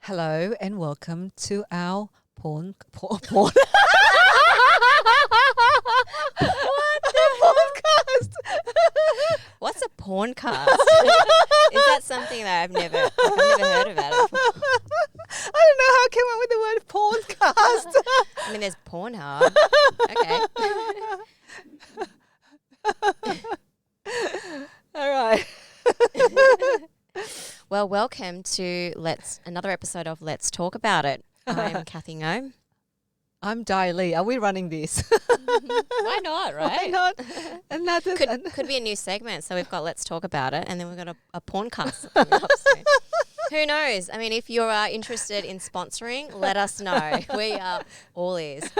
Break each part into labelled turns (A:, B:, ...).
A: Hello and welcome to our porn podcast.
B: What's a porncast? Is that something that I've never heard about it before?
A: I don't know how I came up with the word porncast.
B: I mean, there's Pornhub. Okay.
A: All right.
B: Well, welcome to another episode of Let's Talk About It. I'm Cathy Ngo.
A: I'm Di Lee. Are we running this?
B: Why not, right?
A: Why not? Another
B: Could be a new segment. So we've got Let's Talk About It, and then we've got a porncast coming up soon. Who knows? I mean, if you're interested in sponsoring, let us know. We are all ears.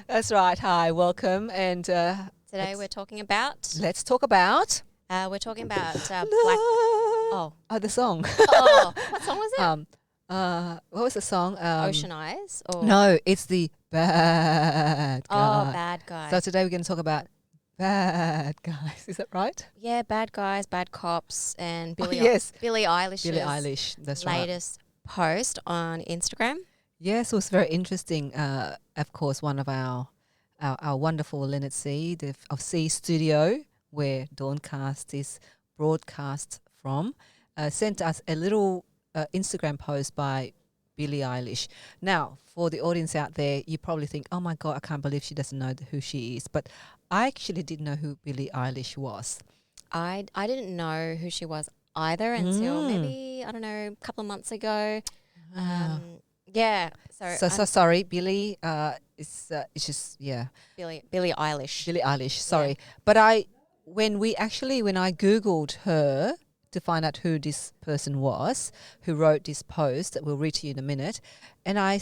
A: That's right. Hi, welcome. And
B: Today we're talking about...
A: let's talk about...
B: we're talking about Black...
A: Oh, the song.
B: Oh, what song was it?
A: What was the song?
B: Ocean Eyes? Or
A: No, it's the Bad Guy.
B: Oh, Bad Guys.
A: So today we're going to talk about bad guys. Is that right?
B: Yeah, Bad Guys, Bad Cops, and Billie
A: yes.
B: Eilish's
A: Billie Eilish. That's right.
B: latest post on Instagram.
A: Yes, it was very interesting. Of course, one of our wonderful Leonard C of C Studio, where DAWNCast is broadcast from, sent us a little Instagram post by Billie Eilish. Now, for the audience out there, you probably think, oh my God, I can't believe she doesn't know who she is. But I actually didn't know who Billie Eilish was.
B: I didn't know who she was either until maybe, I don't know, a couple of months ago. Yeah.
A: So sorry, Billie. It's just, yeah.
B: Billie Eilish.
A: Billie Eilish, sorry. Yeah. But when I Googled her to find out who this person was who wrote this post that we'll read to you in a minute, and I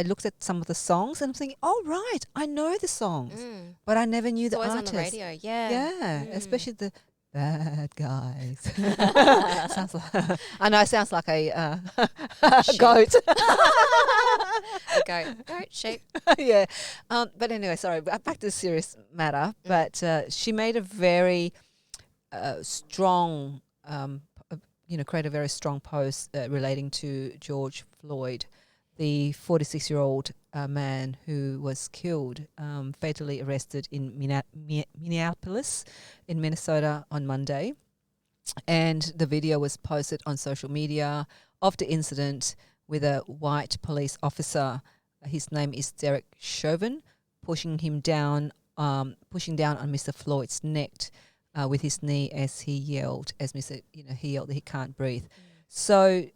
A: looked at some of the songs and I'm thinking, oh right, I know the songs, but I never knew the artist.
B: Always on the radio, yeah.
A: Yeah, especially the Bad Guys. Sounds like I know it sounds like a goat.
B: Goat, sheep.
A: Yeah. But anyway, sorry, back to the serious matter. But she made a very strong create a very strong post relating to George Floyd, the 46-year-old man who was killed, fatally arrested in Minneapolis in Minnesota on Monday. And the video was posted on social media of the incident with a white police officer. His name is Derek Chauvin, pushing down on Mr. Floyd's neck with his knee as he yelled, he yelled that he can't breathe. So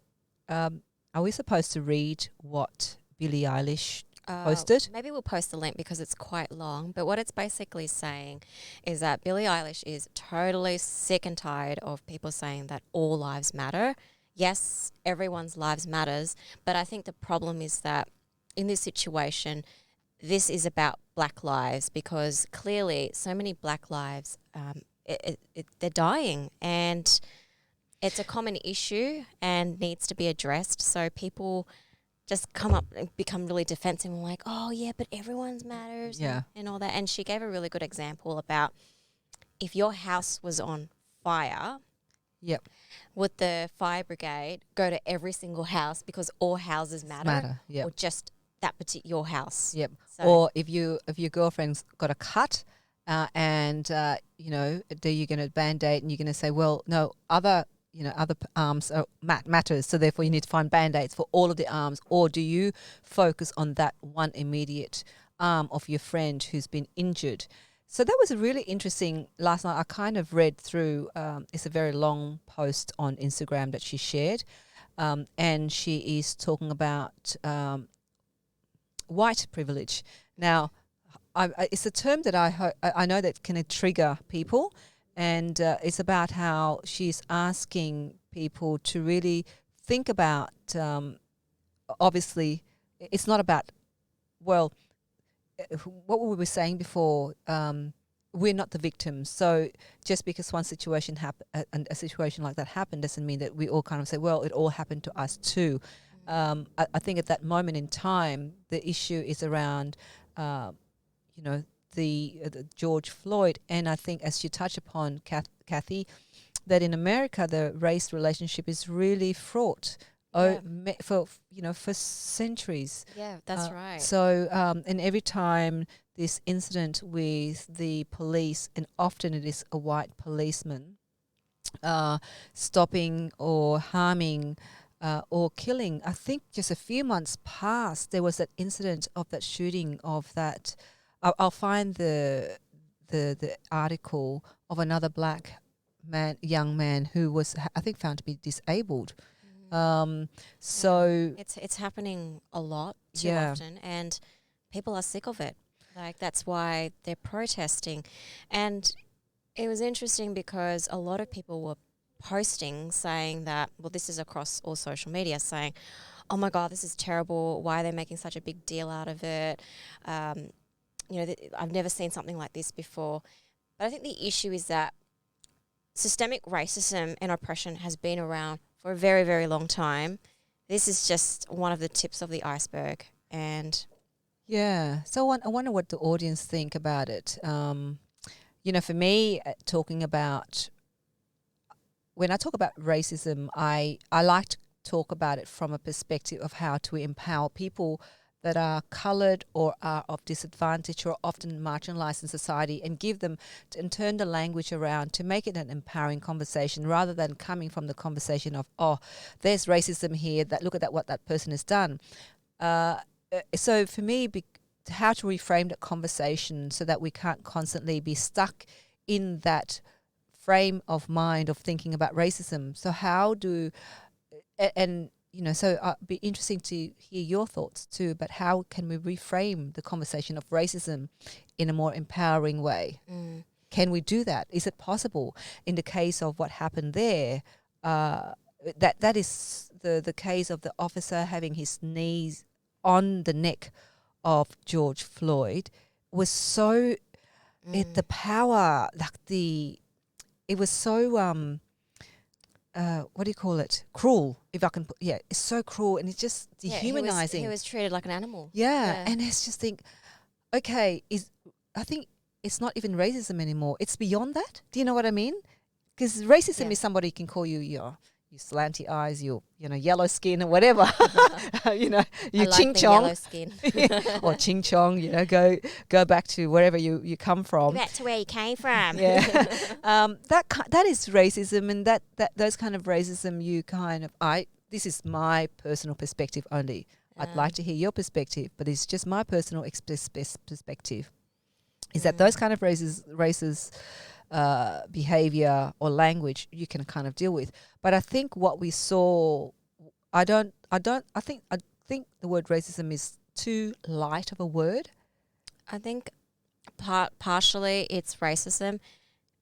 A: are we supposed to read what Billie Eilish posted?
B: Maybe we'll post the link because it's quite long. But what it's basically saying is that Billie Eilish is totally sick and tired of people saying that all lives matter. Yes, everyone's lives matters. But I think the problem is that in this situation, this is about Black lives because clearly so many Black lives they're dying, and it's a common issue and needs to be addressed. So people just come up and become really defensive and like, oh yeah, but everyone's matters, and all that. And she gave a really good example about if your house was on fire, would the fire brigade go to every single house because all houses matter, or just that particular house? So
A: or if your girlfriend's got a cut. And you're going to Band-Aid and you're going to say, well, no, other arms matters, so therefore you need to find Band-Aids for all of the arms, or do you focus on that one immediate arm of your friend who's been injured? So that was a really interesting. Last night I kind of read through, it's a very long post on Instagram that she shared, and she is talking about white privilege. Now, it's a term that I know that can trigger people, and it's about how she's asking people to really think about, obviously, it's not about, well, what we were saying before, we're not the victims. So just because one situation happened, a situation like that happened, doesn't mean that we all kind of say, well, it all happened to us too. I think at that moment in time, the issue is around, the George Floyd, and I think as you touch upon, Cathy, that in America the race relationship is really fraught.
B: Yeah.
A: for centuries.
B: Yeah, that's right.
A: So and every time this incident with the police, and often it is a white policeman, stopping or harming or killing. I think just a few months past, there was that incident of that shooting of that. I'll find the article of another black young man who was, I think, found to be disabled. So
B: It's happening a lot too
A: yeah,
B: often, and people are sick of it. Like, that's why they're protesting. And it was interesting because a lot of people were posting saying that, well, this is across all social media, saying, oh my God, this is terrible. Why are they making such a big deal out of it? I've never seen something like this before. But I think the issue is that systemic racism and oppression has been around for a very, very long time. This is just one of the tips of the iceberg. And
A: yeah. So I wonder what the audience think about it. For me, talking about, when I talk about racism, I like to talk about it from a perspective of how to empower people that are coloured or are of disadvantage or often marginalised in society, and give them and turn the language around to make it an empowering conversation, rather than coming from the conversation of, oh, there's racism here, that look at that, what that person has done. So for me, how to reframe that conversation so that we can't constantly be stuck in that frame of mind of thinking about racism. So how do, and so it'd be interesting to hear your thoughts too, but how can we reframe the conversation of racism in a more empowering way? Can we do that? Is it possible? In the case of what happened there, that is the case of the officer having his knees on the neck of George Floyd, was so the power, it was so what do you call it? Cruel, if I can put, it's so cruel, and it's just dehumanizing.
B: He was treated like an animal.
A: Yeah, and it's just think, okay, I think it's not even racism anymore. It's beyond that. Do you know what I mean? Because racism is somebody can call you your slanty eyes, your yellow skin or whatever, you ching chong,
B: yellow skin,
A: or ching chong. Go back to wherever you come from.
B: Go back to where you came from.
A: Yeah, that is racism, and that those kind of racism, this is my personal perspective only. I'd like to hear your perspective, but it's just my personal perspective. Is that those kind of racist behavior or language you can kind of deal with. But I think what we saw, I think the word racism is too light of a word.
B: I think partially it's racism,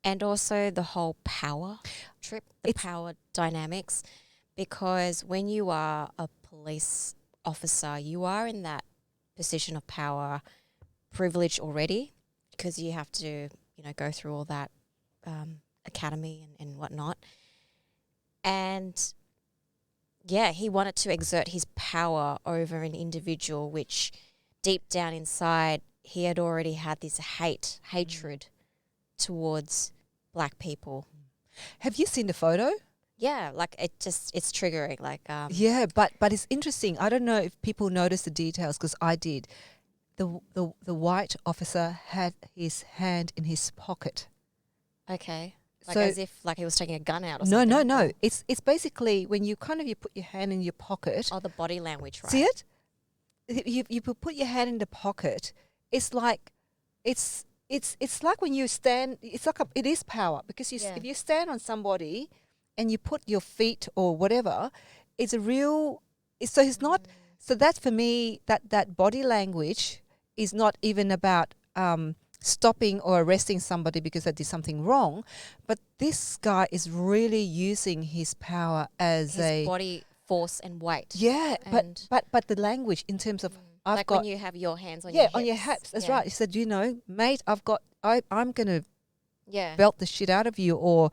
B: and also the whole power trip, power dynamics, because when you are a police officer, you are in that position of power, privilege already, because you have to go through all that academy and whatnot. And he wanted to exert his power over an individual, which deep down inside he had already had this hatred towards black people.
A: Have you seen the photo?
B: Yeah, like it's triggering. Like
A: yeah, but it's interesting. I don't know if people noticed the details, because I did. The white officer had his hand in his pocket.
B: Okay. Like, as if like he was taking a gun out or something.
A: No. It's basically when you put your hand in your pocket.
B: Oh, the body language, right?
A: See it? You put your hand in the pocket. It's like it's like when you stand. It's like it is power, because if you stand on somebody and you put your feet or whatever, it's a real. So it's not. So that's, for me, that body language is not even about stopping or arresting somebody because they did something wrong, but this guy is really using his power as
B: his body force and weight.
A: Yeah, but the language in terms of
B: like when you have your hands on your hips.
A: on your hips. That's right. He said, mate, I'm gonna
B: yeah.
A: belt the shit out of you, or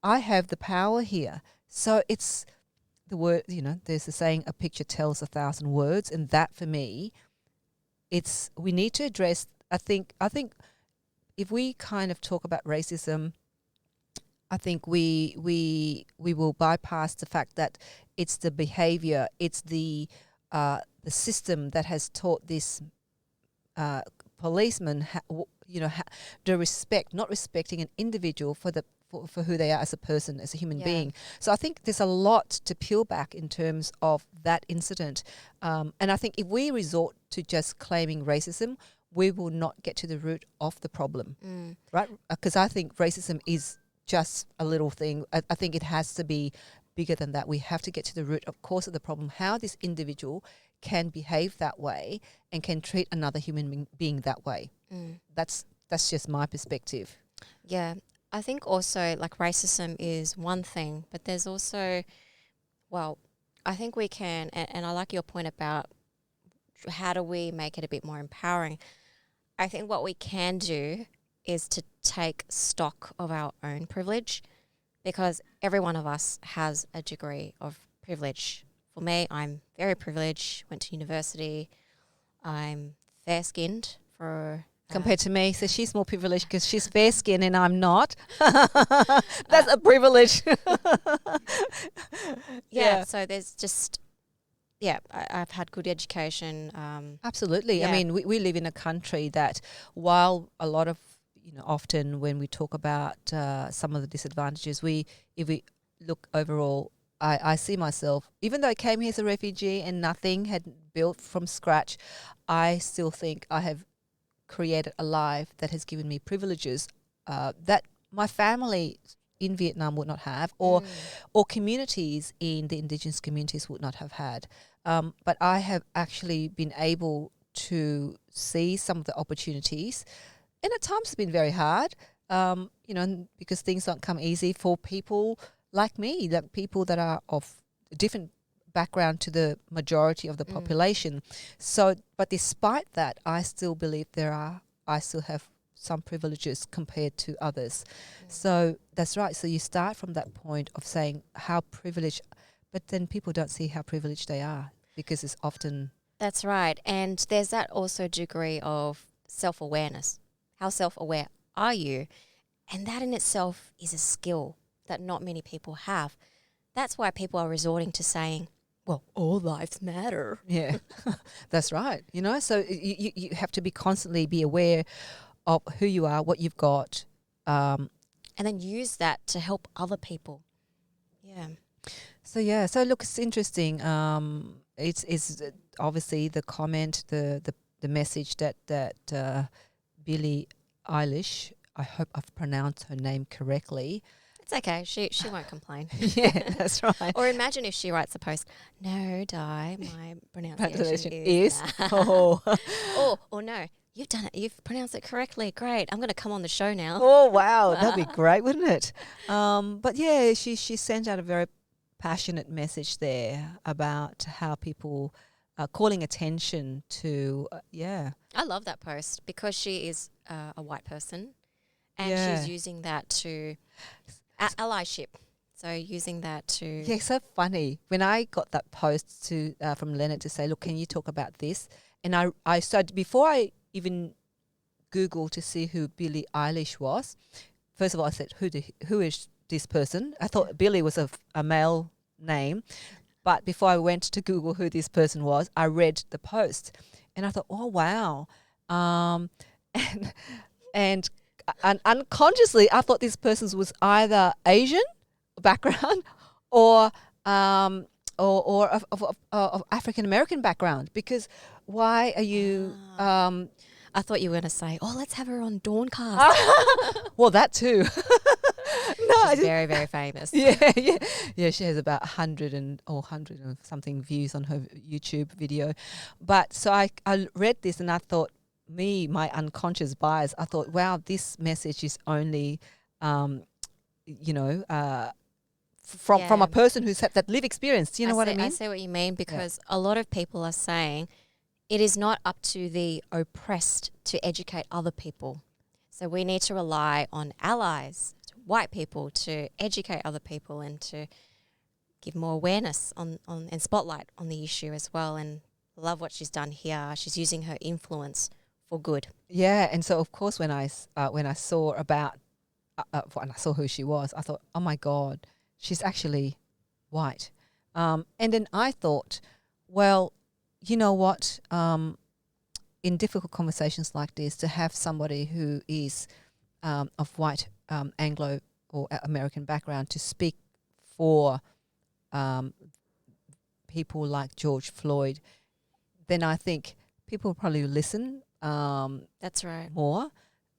A: I have the power here. So it's the word, you know, there's the saying, a picture tells 1,000 words. And that for me, we need to address, I think if we kind of talk about racism, I think we will bypass the fact that it's the behavior, it's the system that has taught this policeman, the respect, not respecting an individual for who they are as a person, as a human being. So I think there's a lot to peel back in terms of that incident. And I think if we resort to just claiming racism, we will not get to the root of the problem, right? Because I think racism is just a little thing. I think it has to be bigger than that. We have to get to the root, of course, of the problem, how this individual can behave that way and can treat another human being that way. That's just my perspective.
B: Yeah. I think also like racism is one thing, but there's also, well, I think we can, and I like your point about how do we make it a bit more empowering. I think what we can do is to take stock of our own privilege, because every one of us has a degree of privilege. For me, I'm very privileged, went to university, I'm fair-skinned for...
A: Compared to me, so she's more privileged because she's fair-skinned and I'm not. That's a privilege.
B: So there's just... I've had good education.
A: Absolutely. Yeah. I mean, we live in a country that while a lot of, often when we talk about some of the disadvantages, if we look overall, I see myself, even though I came here as a refugee and nothing had built from scratch, I still think I have created a life that has given me privileges that my family in Vietnam would not have, or communities in the Indigenous communities would not have had. But I have actually been able to see some of the opportunities, and at times it's been very hard, because things don't come easy for people like me, that people that are of different background to the majority of the population. So, but despite that, I still believe I still have some privileges compared to others. So that's right. So you start from that point of saying how privileged, but then people don't see how privileged they are because it's often...
B: That's right. And there's that also degree of self-awareness. How self-aware are you? And that in itself is a skill that not many people have. That's why people are resorting to saying, well, all lives matter.
A: Yeah, that's right. So you have to constantly be aware of who you are, what you've got.
B: And then use that to help other people. Yeah.
A: So look, it's interesting. It's obviously the comment, the message that Billie Eilish, I hope I've pronounced her name correctly.
B: It's okay. She won't complain.
A: Yeah, that's right.
B: Or imagine if she writes a post, no, Di, my pronunciation
A: is. Oh.
B: or no, you've done it. You've pronounced it correctly. Great. I'm going to come on the show now.
A: Oh, wow. That'd be great, wouldn't it? But yeah, she sent out a very passionate message there about how people are calling attention to,
B: I love that post because she is a white person and she's using that to... allyship. So using that to...
A: Yeah, so funny. When I got that post from Leonard to say, look, can you talk about this? And I started, before I even Googled to see who Billie Eilish was, first of all, I said, who is this person? I thought Billie was a male name. But before I went to Google who this person was, I read the post. And I thought, oh, wow. And unconsciously, I thought this person was either Asian background or of African American background. Because why are you?
B: I thought you were going to say, "Oh, let's have her on DAWNCast."
A: Well, that too. No,
B: she's very, very famous.
A: Yeah. She has about 100 and something views on her YouTube video. But so I read this and I thought, my unconscious bias, I thought, wow, this message is only, from a person who's had that live experience. Do you know what I mean?
B: I see what you mean, because a lot of people are saying it is not up to the oppressed to educate other people. So we need to rely on allies, white people, to educate other people and to give more awareness on and spotlight on the issue as well. And I love what she's done here. She's using her influence for good.
A: Yeah, and so of course when I saw about when I saw who she was, I thought, oh my God, she's actually white. And then I thought, well, you know what? In difficult conversations like this, to have somebody who is of white Anglo or American background to speak for people like George Floyd, then I think people will probably listen.
B: That's right.
A: More.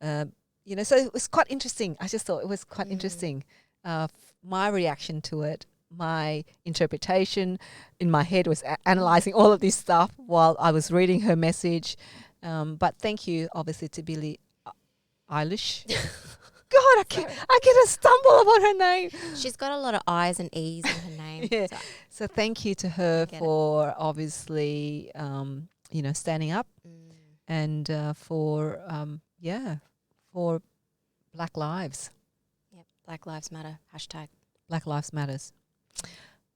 A: So it was quite interesting. I just thought it was quite interesting. My reaction to it, my interpretation in my head was analysing all of this stuff while I was reading her message. But thank you, obviously, to Billie Eilish. God, I can't stumble upon her name.
B: She's got a lot of I's and E's in her name.
A: Yeah. So thank you to her for obviously, standing up and for Black Lives.
B: Yep, Black Lives Matter, #
A: Black Lives Matters.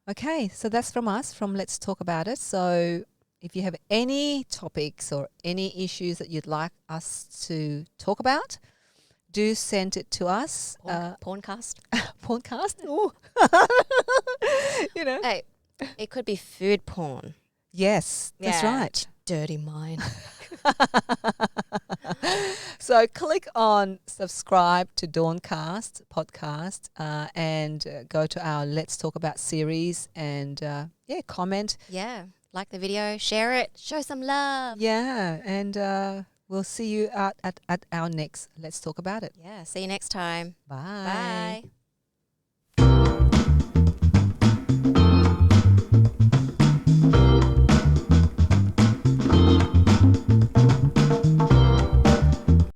A: Okay, so that's from us, from Let's Talk About It. So if you have any topics or any issues that you'd like us to talk about, do send it to us.
B: Porncast.
A: Porncast? Ooh.
B: Hey, it could be food porn.
A: Yes, that's right.
B: Dirty mind.
A: So click on subscribe to DAWNCast podcast and go to our Let's Talk About series and comment.
B: Yeah, like the video, share it, show some love.
A: Yeah, and we'll see you at our next Let's Talk About It.
B: Yeah, see you next time.
A: Bye.
B: Bye.